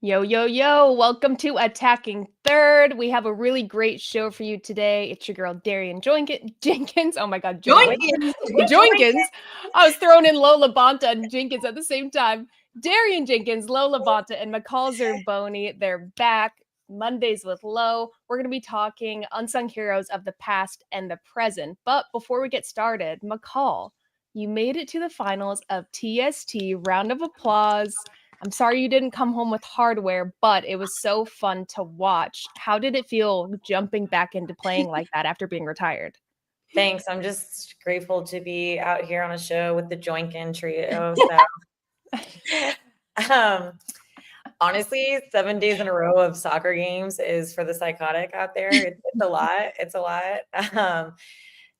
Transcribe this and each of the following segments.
Yo, yo, yo, welcome to Attacking Third. We have a really great show for you today. It's your girl, Darian Jenkins. Oh my God, Jenkins. Jenkins. I was throwing in LaBonta and Jenkins at the same time. Darian Jenkins, LaBonta, and McCall Zerboni. They're back. Mondays with Lo. We're going to be talking unsung heroes of the past and the present. But before we get started, McCall, you made it to the finals of TST. Round of applause. I'm sorry you didn't come home with hardware, but it was so fun to watch. How did it feel jumping back into playing like that after being retired? Thanks. I'm just grateful to be out here on a show with the Joinkin trio. So, honestly, 7 days in a row of soccer games is for the psychotic out there. It's a lot. It's a lot.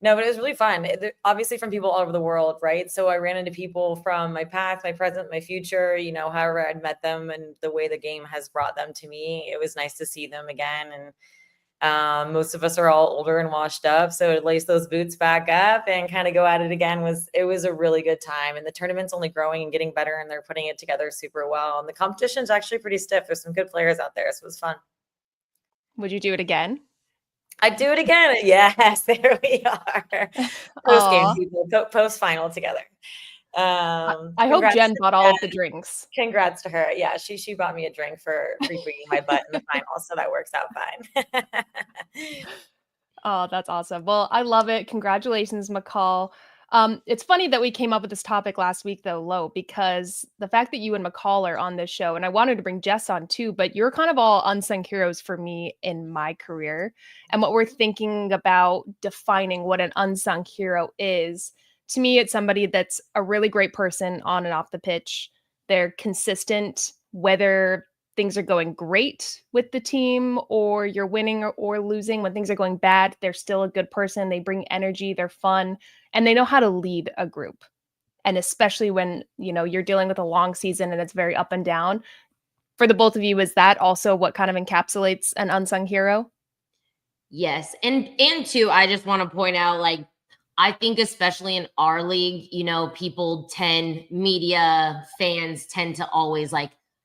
No, but it was really fun. Obviously, from people all over the world, right? So I ran into people from my past, my present, my future. However I'd met them and the way the game has brought them to me. It was nice to see them again, and most of us are all older and washed up, so to lace those boots back up and kind of go at it again was a really good time. And the tournament's only growing and getting better, and they're putting it together super well. And the competition's actually pretty stiff. There's some good players out there, so it was fun. Would you do it again? I'd do it again. Yes, there we are. Post game, people, post final together. I hope Jen bought all of the drinks. Congrats to her. Yeah, she bought me a drink for bringing my butt in the final, so that works out fine. Oh, that's awesome. Well, I love it. Congratulations, McCall. It's funny that we came up with this topic last week, though, Lo, because the fact that you and McCall are on this show, and I wanted to bring Jess on too, but you're kind of all unsung heroes for me in my career. And what we're thinking about defining what an unsung hero is, to me, it's somebody that's a really great person on and off the pitch. They're consistent, whether things are going great with the team or you're winning or losing. When things are going bad, they're still a good person. They bring energy, they're fun, and they know how to lead a group. And especially when, you're dealing with a long season and it's very up and down. For the both of you, is that also what kind of encapsulates an unsung hero? Yes. And two, I just want to point out, I think especially in our league, media fans tend to always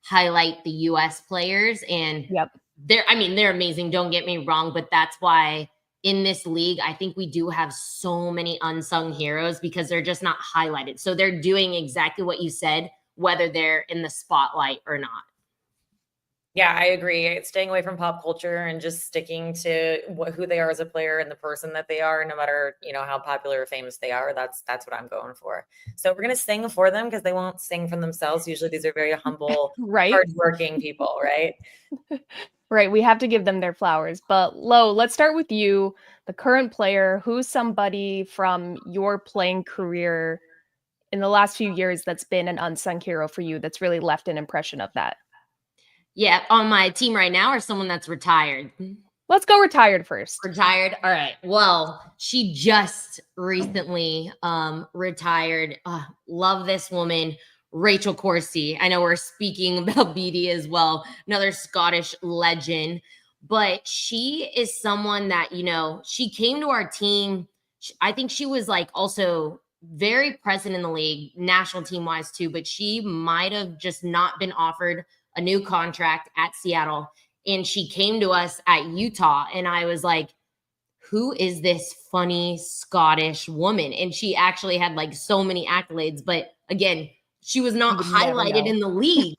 highlight the US players, and they're amazing, don't get me wrong, but that's why in this league I think we do have so many unsung heroes because they're just not highlighted. So they're doing exactly what you said, whether they're in the spotlight or not. Yeah, I agree. It's staying away from pop culture and just sticking to who they are as a player and the person that they are, no matter, how popular or famous they are. That's what I'm going for. So we're going to sing for them because they won't sing for themselves. Usually these are very humble, hardworking people, right? Right. We have to give them their flowers. But Lo, let's start with you, the current player. Who's somebody from your playing career in the last few years that's been an unsung hero for you, that's really left an impression of that? Yeah, on my team right now, or someone that's retired? Let's go retired first. Retired. All right. Well, she just recently retired. Love this woman, Rachel Corsie. I know we're speaking about BD as well, another Scottish legend, but she is someone that, she came to our team. I think she was also very present in the league, national team wise too, but she might have just not been offered a new contract at Seattle. And she came to us at Utah, and I was like, who is this funny Scottish woman? And she actually had so many accolades, but again, she was not highlighted in the league.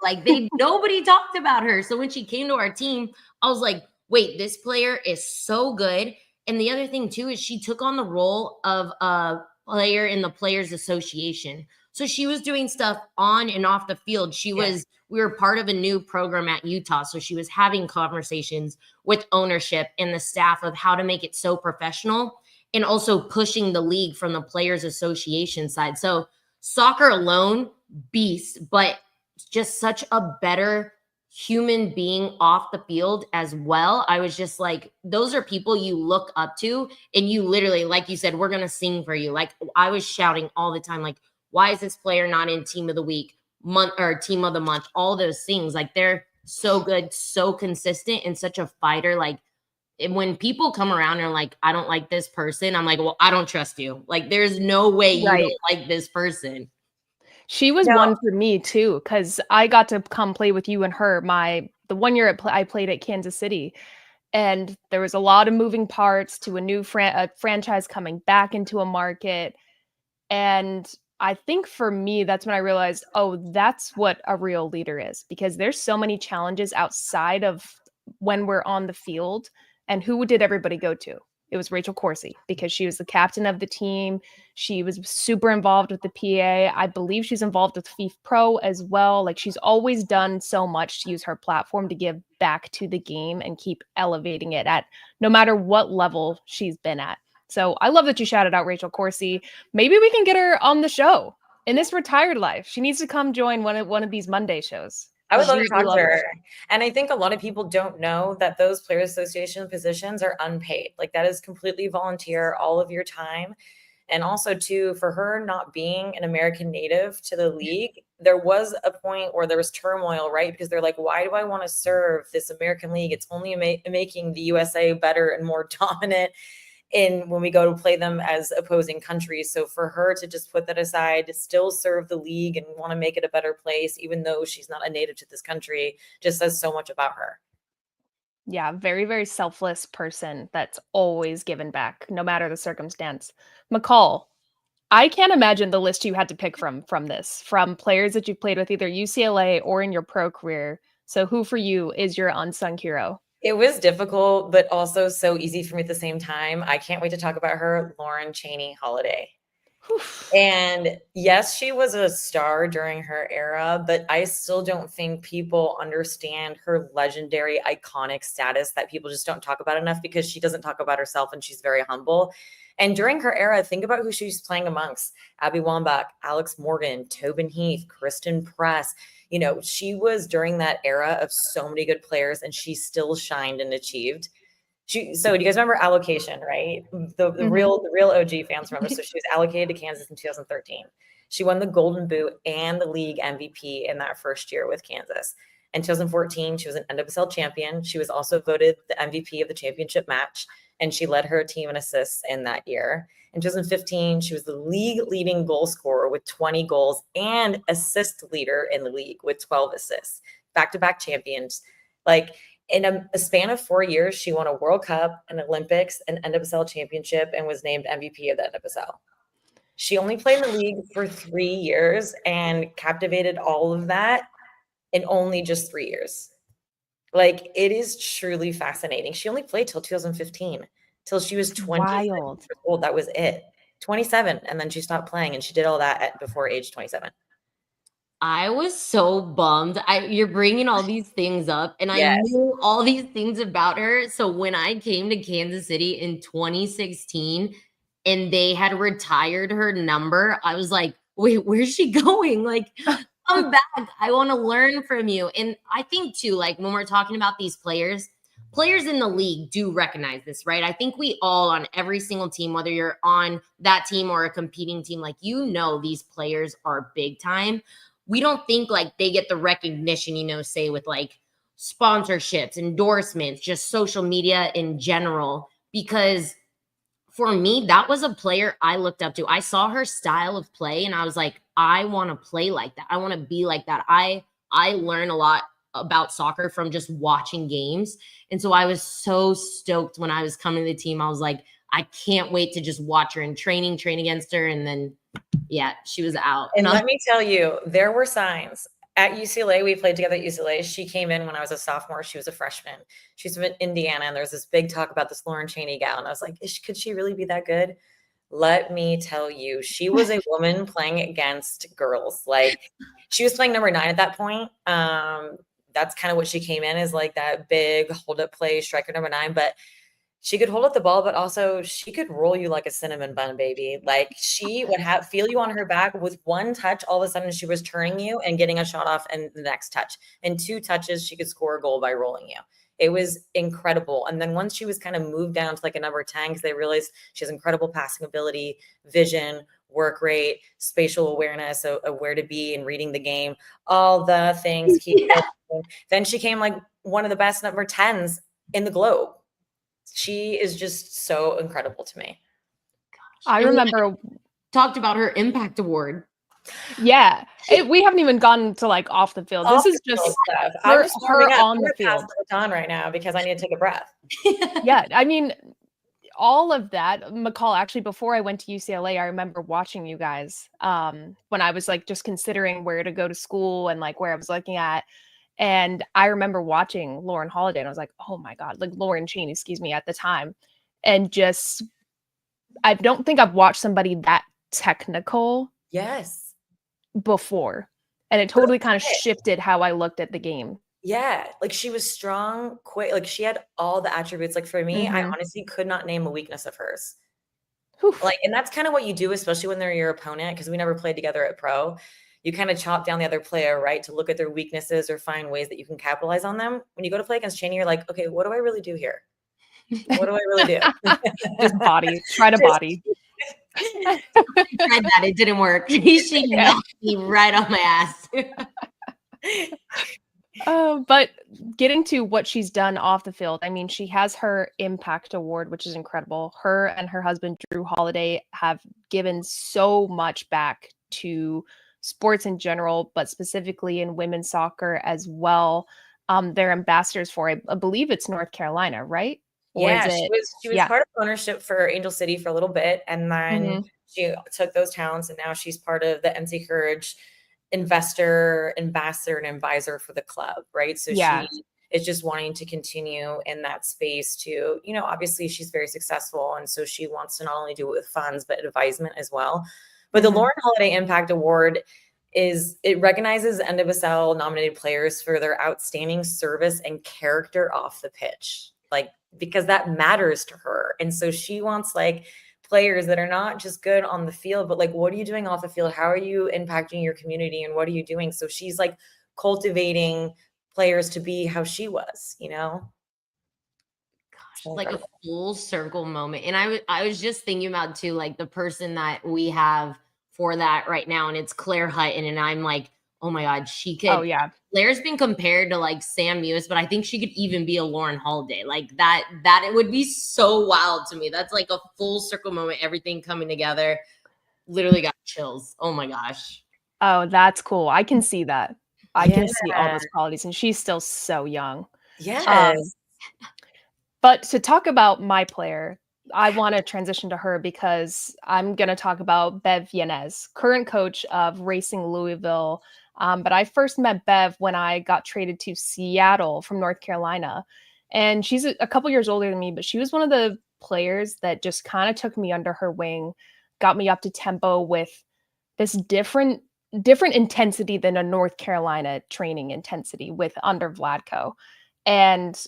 Nobody talked about her. So when she came to our team, I was like, wait, this player is so good. And the other thing too is she took on the role of a player in the Players Association. So she was doing stuff on and off the field. We were part of a new program at Utah. So she was having conversations with ownership and the staff of how to make it so professional, and also pushing the league from the Players Association side. So soccer alone, beast, but just such a better human being off the field as well. I was just like, those are people you look up to, and you literally, like you said, we're going to sing for you. I was shouting all the time, why is this player not in team of the week, month, or team of the month? All those things, they're so good, so consistent, and such a fighter. When people come around and are I don't like this person, I'm like, well, I don't trust you. There's no way you don't like this person. She was No. one for me too, because I got to come play with you and her the 1 year I played at Kansas City. And there was a lot of moving parts to a new franchise coming back into a market. And I think for me, that's when I realized, oh, that's what a real leader is, because there's so many challenges outside of when we're on the field. And who did everybody go to? It was Rachel Corsie, because she was the captain of the team. She was super involved with the PA. I believe she's involved with FIF Pro as well. Like, she's always done so much to use her platform to give back to the game and keep elevating it at no matter what level she's been at. So I love that you shouted out Rachel Corsie. Maybe we can get her on the show in this retired life. She needs to come join one of these Monday shows. I would love to We talk to her. her. And I think a lot of people don't know that those player association positions are unpaid. Like, that is completely volunteer, all of your time. And also, too, for her not being an American native to the league, there was a point where there was turmoil, right? Because they're like, why do I want to serve this American league? It's only making the USA better and more dominant when we go to play them as opposing countries. So for her to just put that aside, still serve the league and want to make it a better place, even though she's not a native to this country, just says so much about her. Yeah, very, very selfless person that's always given back, no matter the circumstance. McCall, I can't imagine the list you had to pick from players that you've played with either UCLA or in your pro career. So who for you is your unsung hero? It was difficult, but also so easy for me at the same time. I can't wait to talk about her, Lauren Cheney Holiday. And yes, she was a star during her era, but I still don't think people understand her legendary, iconic status that people just don't talk about enough, because she doesn't talk about herself and she's very humble. And during her era, think about who she's playing amongst: Abby Wambach, Alex Morgan, Tobin Heath, Kristen Press. You know, she was during that era of so many good players, and she still shined and achieved. So do you guys remember allocation, right? The real OG fans remember. So she was allocated to Kansas in 2013. She won the Golden Boot and the league MVP in that first year with Kansas. In 2014, she was an NWSL champion. She was also voted the MVP of the championship match, and she led her team in assists in that year. In 2015, she was the league leading goal scorer with 20 goals and assist leader in the league with 12 assists. Back-to-back champions. Like, in a span of 4 years, she won a World Cup, an Olympics, an NWSL championship, and was named MVP of the NWSL. She only played in the league for 3 years and captivated all of that in only just 3 years. Like, it is truly fascinating. She only played till 2015, till she was 27 years old. That was it. 27, and then she stopped playing, and she did all that before age 27. I was so bummed. You're bringing all these things up, and Yes. I knew all these things about her. So when I came to Kansas City in 2016 and they had retired her number, I was like, wait, where's she going? Like, come back. I want to learn from you. And I think too, like, when we're talking about these players in the league do recognize this, right? I think we all, on every single team, whether you're on that team or a competing team, like, you know, these players are big time. We don't think like they get the recognition, you know, say with like sponsorships, endorsements, just social media in general. Because for me, that was a player I looked up to. I saw her style of play and I was like, I want to play like that. I want to be like that. I learn a lot about soccer from just watching games. And so I was so stoked when I was coming to the team. I was like, I can't wait to just watch her in training, train against her. And then yeah, she was out. And let me tell you, there were signs. At UCLA, we played together at UCLA. She came in when I was a sophomore. She was a freshman. She's from Indiana, and there's this big talk about this Lauren Cheney gal. And I was like, could she really be that good? Let me tell you, she was a woman playing against girls. Like, she was playing number 9 at that point. That's kind of what she came in as, like that big hold-up play striker number 9. But she could hold up the ball, but also she could roll you like a cinnamon bun, baby. Like, she would feel you on her back with one touch. All of a sudden, she was turning you and getting a shot off, and the next touch. In 2 touches, she could score a goal by rolling you. It was incredible. And then once she was kind of moved down to like a number 10, because they realized she has incredible passing ability, vision, work rate, spatial awareness of where to be and reading the game, all the things. Then she came like one of the best number 10s in the globe. She is just so incredible to me. I remember talked about her impact award. Yeah. We haven't even gone to like off the field. Off This is the field just stuff. her, I'm just warming up. on I'm the gonna pass field. the baton right now because I need to take a breath. Yeah. I mean, all of that, McCall, actually, before I went to UCLA, I remember watching you guys when I was like just considering where to go to school and like where I was looking at. And I remember watching Lauren Holiday and I was like, oh my God, like Lauren Cheney, excuse me, at the time. And just, I don't think I've watched somebody that technical Yes. before. And it totally kind of shifted how I looked at the game. Yeah, like she was strong, quick, like she had all the attributes. Like for me, I Mhm. honestly could not name a weakness of hers. Whew. Like, and that's kind of what you do, especially when they're your opponent, because we never played together at pro. You kind of chop down the other player, right, to look at their weaknesses or find ways that you can capitalize on them. When you go to play against Cheney, you're like, okay, what do I really do here? What do I really do? Just body, try to body. I tried that. It didn't work. She knocked me right on my ass. But getting to what she's done off the field, I mean, she has her Impact Award, which is incredible. Her and her husband, Drew Holiday, have given so much back to sports in general, but specifically in women's soccer as well. They're ambassadors for, I believe it's North Carolina, right? Or Yeah, is it? she was part of ownership for Angel City for a little bit, and then she took those towns, and now she's part of the NC Courage investor, ambassador, and advisor for the club, right? So Yeah. she is just wanting to continue in that space to, you know, obviously she's very successful, and so she wants to not only do it with funds but advisement as well. But the Lauren Holiday Impact Award it recognizes NWSL nominated players for their outstanding service and character off the pitch, like because that matters to her. And so she wants like players that are not just good on the field, but like, what are you doing off the field? How are you impacting your community and what are you doing? So she's like cultivating players to be how she was, you know? Gosh, like a full circle moment. And I was just thinking about too, like the person that we have for that right now, and it's Claire Hutton. And I'm like, oh my God, she could. Oh, yeah. Claire's been compared to like Sam Mewis, but I think she could even be a Lauren Holiday. Like that it would be so wild to me. That's like a full circle moment, everything coming together. Literally got chills. Oh my gosh. Oh, that's cool. I can see that. I can see all those qualities, and she's still so young. Yes. But to talk about my player, I want to transition to her because I'm going to talk about Bev Yanez, current coach of Racing Louisville. But I first met Bev when I got traded to Seattle from North Carolina. And she's a couple years older than me, but she was one of the players that just kind of took me under her wing, got me up to tempo with this different intensity than a North Carolina training intensity with under Vladko. And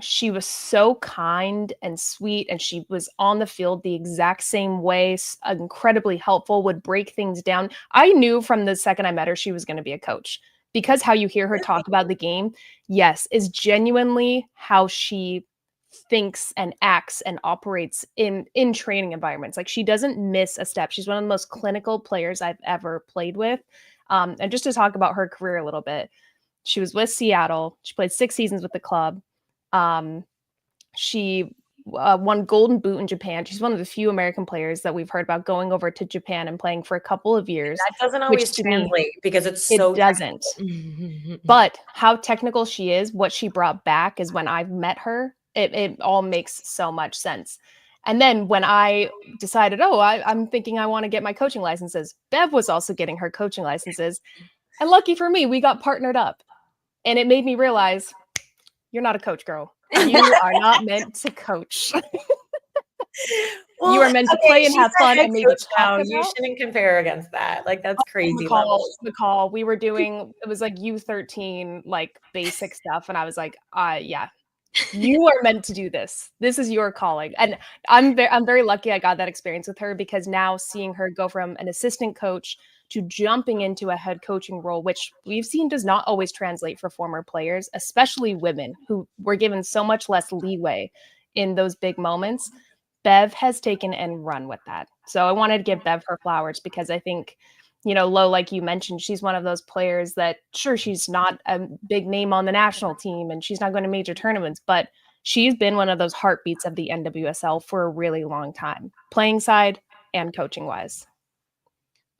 she was so kind and sweet, and she was on the field the exact same way, incredibly helpful, would break things down. I knew from the second I met her she was going to be a coach because how you hear her talk about the game, yes, is genuinely how she thinks and acts and operates in training environments. Like she doesn't miss a step. She's one of the most clinical players I've ever played with. And just to talk about her career a little bit, she was with Seattle. She played 6 seasons with the club. She won Golden Boot in Japan. She's one of the few American players that we've heard about going over to Japan and playing for a couple of years. That doesn't always translate because it's so it doesn't. But how technical she is, what she brought back is when I've met her, it all makes so much sense. And then when I decided, I'm thinking I want to get my coaching licenses, Bev was also getting her coaching licenses. And lucky for me, we got partnered up. And it made me realize, you're not a coach, girl. You are not meant to coach. You are meant to play and have fun and maybe talk about. You shouldn't compare against that. Like that's crazy levels. McCall, we were doing, it was like U13, like basic stuff. And I was like, yeah, you are meant to do this. This is your calling. And I'm very lucky I got that experience with her because now seeing her go from an assistant coach to jumping into a head coaching role, which we've seen does not always translate for former players, especially women who were given so much less leeway in those big moments. Bev has taken and run with that. So I wanted to give Bev her flowers because I think, Lo, like you mentioned, she's one of those players that, sure, she's not a big name on the national team and she's not going to major tournaments, but she's been one of those heartbeats of the NWSL for a really long time, playing side and coaching wise.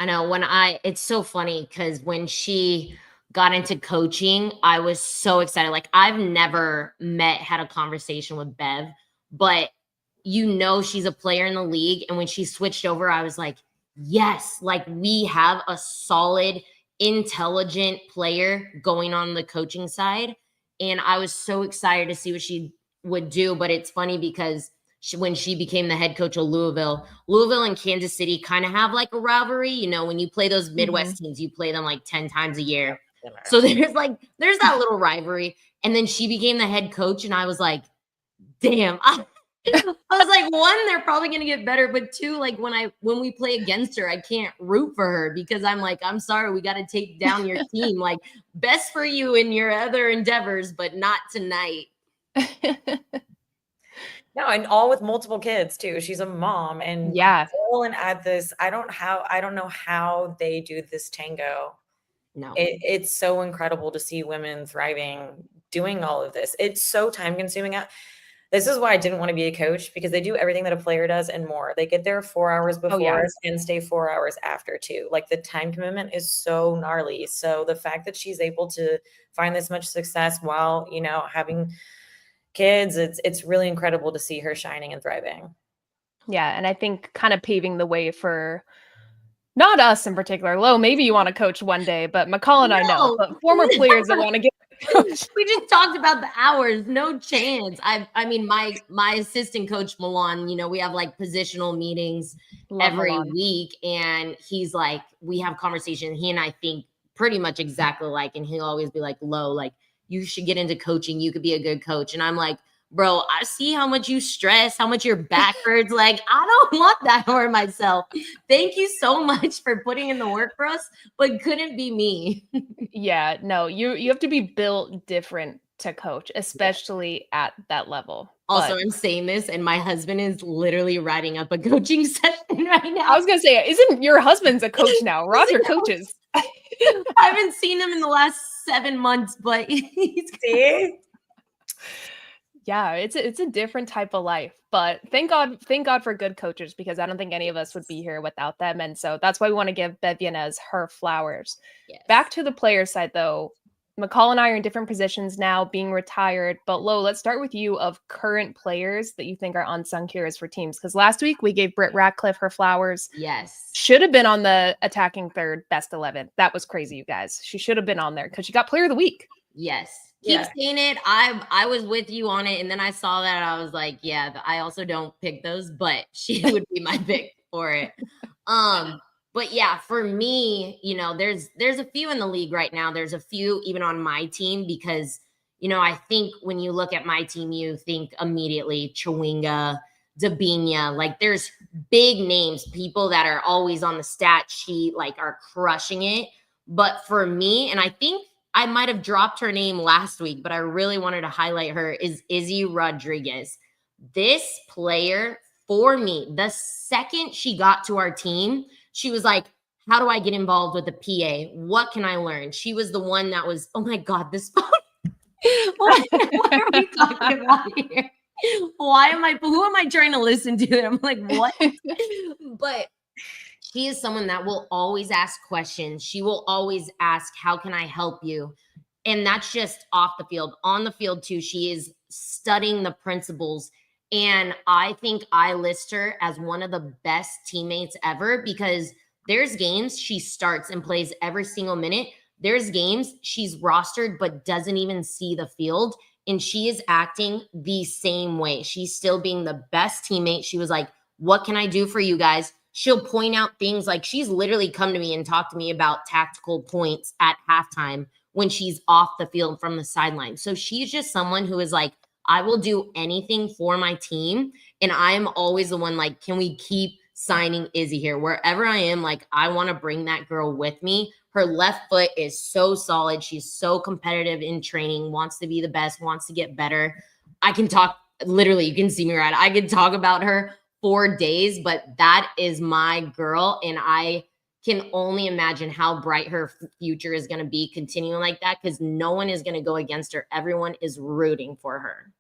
I know it's so funny because when she got into coaching, I was so excited. Like I've never had a conversation with Bev, but she's a player in the league. And when she switched over, I was like, yes, like we have a solid, intelligent player going on the coaching side. And I was so excited to see what she would do. But it's funny because when she became the head coach of Louisville and Kansas City kind of have like a rivalry. When you play those Midwest teams, you play them like 10 times a year. So there's that little rivalry. And then she became the head coach. And I was like, damn. I was like, one, they're probably going to get better. But two, like when we play against her, I can't root for her because I'm like, I'm sorry, we got to take down your team. Like best for you in your other endeavors, but not tonight. No, and all with multiple kids too. She's a mom and and at this. I don't know how they do this tango. No, it's so incredible to see women thriving, doing all of this. It's so time consuming. This is why I didn't want to be a coach, because they do everything that a player does and more. They get there 4 hours before and stay 4 hours after too. Like the time commitment is so gnarly. So the fact that she's able to find this much success while, having kids, it's really incredible to see her shining and thriving. Yeah. And I think kind of paving the way for not us in particular. Lo, maybe you want to coach one day, but McCall and I know, but former players that want to get coached. We just talked about the hours. No chance. I mean, my assistant coach, Milan, we have like positional meetings every week. And he's like, we have conversations. He and I think pretty much exactly like, and he'll always be like, Lo, like, you should get into coaching. You could be a good coach. And I'm like, bro, I see how much you stress, how much your back hurts. Like, I don't want that for myself. Thank you so much for putting in the work for us, but couldn't be me. Yeah, no, you have to be built different to coach, especially at that level. Also, I'm saying this, and my husband is literally writing up a coaching session right now. I was going to say, isn't your husband's a coach now? Roger coaches. I haven't seen him in the last 7 months, but he's yeah, it's a different type of life, but thank God for good coaches, because I don't think any of us would be here without them. And so that's why we want to give Bev Yanez her flowers. Yes. Back to the player side though, McCall and I are in different positions now, being retired, but Lo, let's start with you of current players that you think are unsung heroes for teams. Because last week we gave Britt Ratcliffe her flowers. Yes. Should have been on the attacking third best 11. That was crazy, you guys. She should have been on there because she got player of the week. Yes. Keep saying it. I was with you on it. And then I saw that. I was like, yeah, I also don't pick those, but she would be my pick for it. But yeah, for me, there's a few in the league right now. There's a few even on my team because, I think when you look at my team, you think immediately Chawinga, Dabinia, like there's big names, people that are always on the stat sheet, like are crushing it. But for me, and I think I might have dropped her name last week, but I really wanted to highlight her, is Izzy Rodriguez. This player, for me, the second she got to our team, she was like, how do I get involved with the PA? What can I learn? She was the one that was, oh my God, this phone. what are we talking about here? Who am I trying to listen to? And I'm like, what? But she is someone that will always ask questions. She will always ask, how can I help you? And that's just off the field. On the field too, she is studying the principles. And I think I list her as one of the best teammates ever because there's games she starts and plays every single minute. There's games she's rostered but doesn't even see the field. And she is acting the same way. She's still being the best teammate. She was like, what can I do for you guys? She'll point out things like she's literally come to me and talked to me about tactical points at halftime when she's off the field from the sideline. So she's just someone who is like, I will do anything for my team. And I'm always the one like, can we keep signing Izzy here? Wherever I am, like, I want to bring that girl with me. Her left foot is so solid. She's so competitive in training, wants to be the best, wants to get better. I can talk, literally, you can see me right. I can talk about her 4 days, but that is my girl. And I can only imagine how bright her future is going to be continuing like that because no one is going to go against her. Everyone is rooting for her.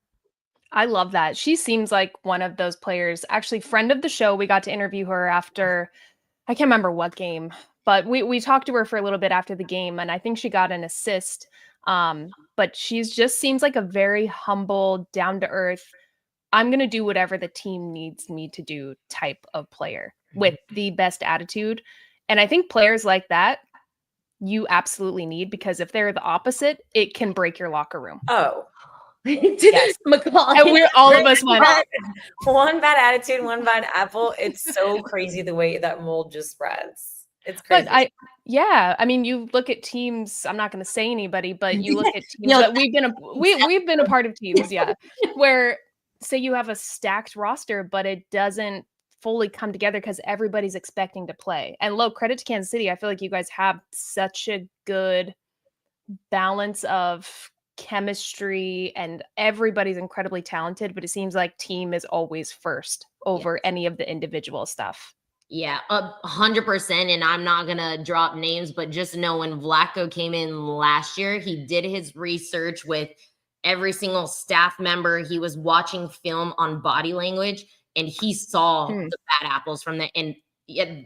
I love that. She seems like one of those players, actually friend of the show. We got to interview her after I can't remember what game, but we talked to her for a little bit after the game, and I think she got an assist. But she's just seems like a very humble, down to earth, I'm going to do whatever the team needs me to do type of player with the best attitude. And I think players like that you absolutely need, because if they're the opposite, it can break your locker room. Oh, Yes, McCall. And we're all of us went. One bad attitude, one bad apple. It's so crazy the way that mold just spreads. It's crazy. But I mean, you look at teams. I'm not going to say anybody, but you look at teams that we've been a part of teams, where say you have a stacked roster, but it doesn't fully come together because everybody's expecting to play. And low credit to Kansas City. I feel like you guys have such a good balance of chemistry and everybody's incredibly talented, but it seems like team is always first over any of the individual stuff. Yeah, 100%. And I'm not going to drop names, but just know when Vlatko came in last year, he did his research with every single staff member. He was watching film on body language, and he saw the bad apples from the and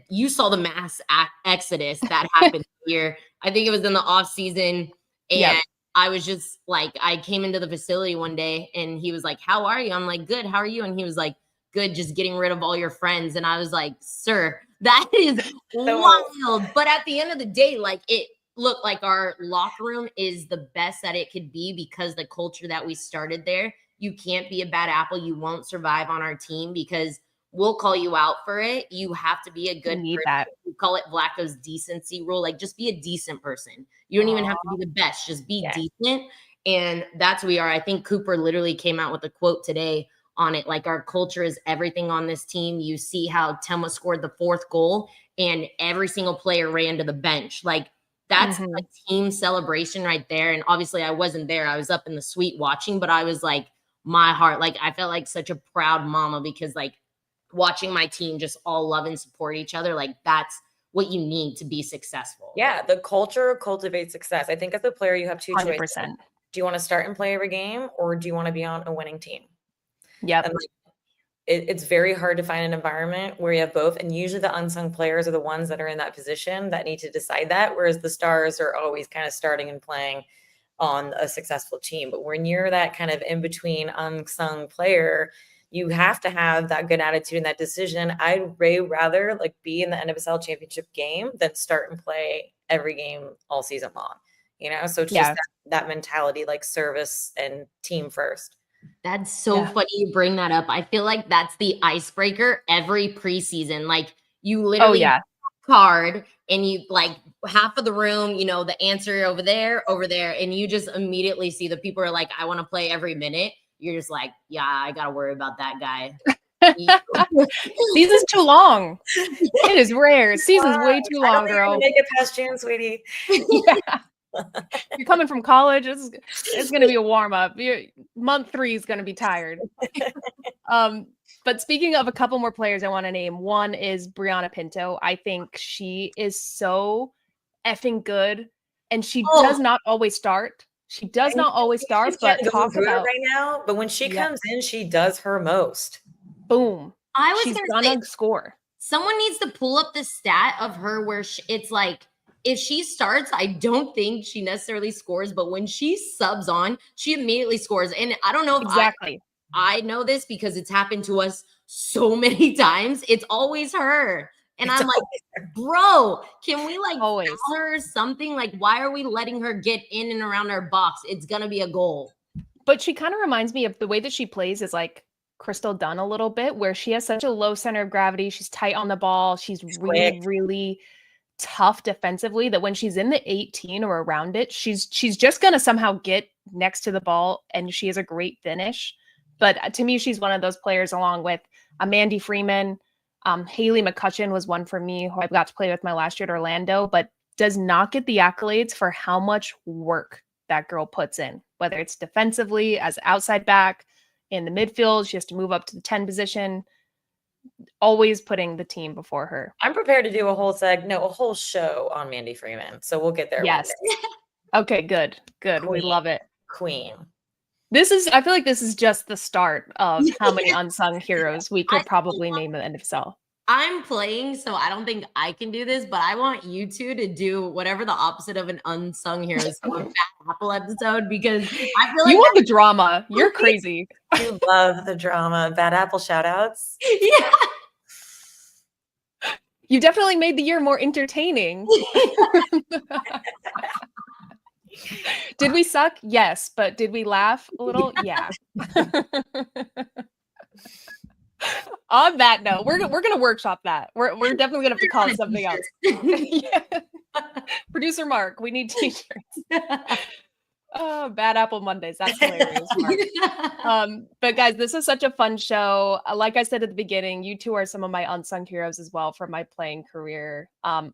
you saw the mass exodus that happened here. I think it was in the off season, and I was just like, I came into the facility one day, and he was like, "How are you?" I'm like, "Good. How are you?" And he was like, "Good, just getting rid of all your friends." And I was like, "Sir, that is wild." But at the end of the day, like, it looked like our locker room is the best that it could be because the culture that we started there. You can't be a bad apple. You won't survive on our team because we'll call you out for it. You have to be a good person. That. We call it Vlatko's decency rule. Like, just be a decent person. You don't even have to be the best. Just be decent. And that's who we are. I think Cooper literally came out with a quote today on it. Like, our culture is everything on this team. You see how Temma scored the 4th goal and every single player ran to the bench. Like, that's a team celebration right there. And obviously I wasn't there. I was up in the suite watching, but I was like, my heart, like, I felt like such a proud mama because, like, watching my team just all love and support each other. Like, that's what you need to be successful. Yeah. The culture cultivates success. I think as a player, you have 2 100%. choices. Do you want to start and play every game, or do you want to be on a winning team? Yep. And it's very hard to find an environment where you have both. And usually the unsung players are the ones that are in that position that need to decide that. Whereas the stars are always kind of starting and playing on a successful team. But when you're that kind of in between unsung player, you have to have that good attitude and that decision. I'd way rather like be in the NWSL championship game than start and play every game all season long, So it's just that mentality, like service and team first. That's so funny you bring that up. I feel like that's the icebreaker every preseason. Like, you literally card and you like half of the room, the answer over there, and you just immediately see the people are like, I want to play every minute. You're just like, yeah, I got to worry about that guy. Season's too long. It is rare. Season's way too long, girl. Make it past June, sweetie. You're coming from college. It's going to be a warm up. Month 3 is going to be tired. But speaking of a couple more players I want to name, one is Brianna Pinto. I think she is so effing good, and she does not always start. She does not always start, but talk about right now. But when she comes in, she does her most. Boom. She's gonna score. Someone needs to pull up the stat of her where it's like, if she starts, I don't think she necessarily scores, but when she subs on, she immediately scores. And I don't know if I know this because it's happened to us so many times. It's always her. And I'm like, bro, can we like tell her something? Like, why are we letting her get in and around our box? It's going to be a goal. But she kind of reminds me of the way that she plays is like Crystal Dunn a little bit, where she has such a low center of gravity. She's tight on the ball. She's really, really tough defensively, that when she's in the 18 or around it, she's just going to somehow get next to the ball, and she has a great finish. But to me, she's one of those players along with Mandy Freeman. Haley McCutcheon was one for me who I got to play with my last year at Orlando, but does not get the accolades for how much work that girl puts in, whether it's defensively as outside back, in the midfield. She has to move up to the 10 position, always putting the team before her. I'm prepared to do a whole show on Mandy Freeman. So we'll get there. Yes. Okay, good. Queen. We love it. Queen. I feel like this is just the start of how many unsung heroes we could probably name in the NWSL. I'm playing, so I don't think I can do this, but I want you two to do whatever the opposite of an unsung hero is, so a bad apple episode, because I feel like You want the drama. You're crazy. You love the drama. Bad apple shout outs. Yeah. You definitely made the year more entertaining. Did we suck? Yes. But did we laugh a little? Yeah. On that note, we're gonna workshop that. We're definitely gonna have to call it something else. Yeah. Producer Mark, we need t-shirts. Oh, Bad Apple Mondays. That's hilarious, Mark. But guys, this is such a fun show. Like I said at the beginning, you two are some of my unsung heroes as well from my playing career.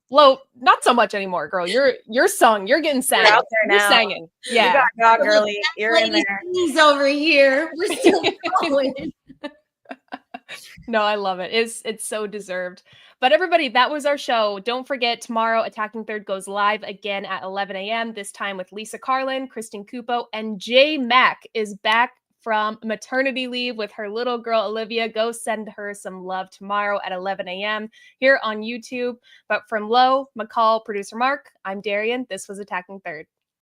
Lo, not so much anymore, girl. You're sung. You're getting sang. You're out there now. You're singing. Yeah. You got girly. You're in there. He's over here. We're still going. No, I love it. It's so deserved. But everybody, that was our show. Don't forget, tomorrow, Attacking Third goes live again at 11 a.m., this time with Lisa Carlin, Christine Cupo, and J Mac is back from maternity leave with her little girl, Olivia. Go send her some love tomorrow at 11 a.m. here on YouTube. But from Lo, McCall, producer Mark, I'm Darian. This was Attacking Third.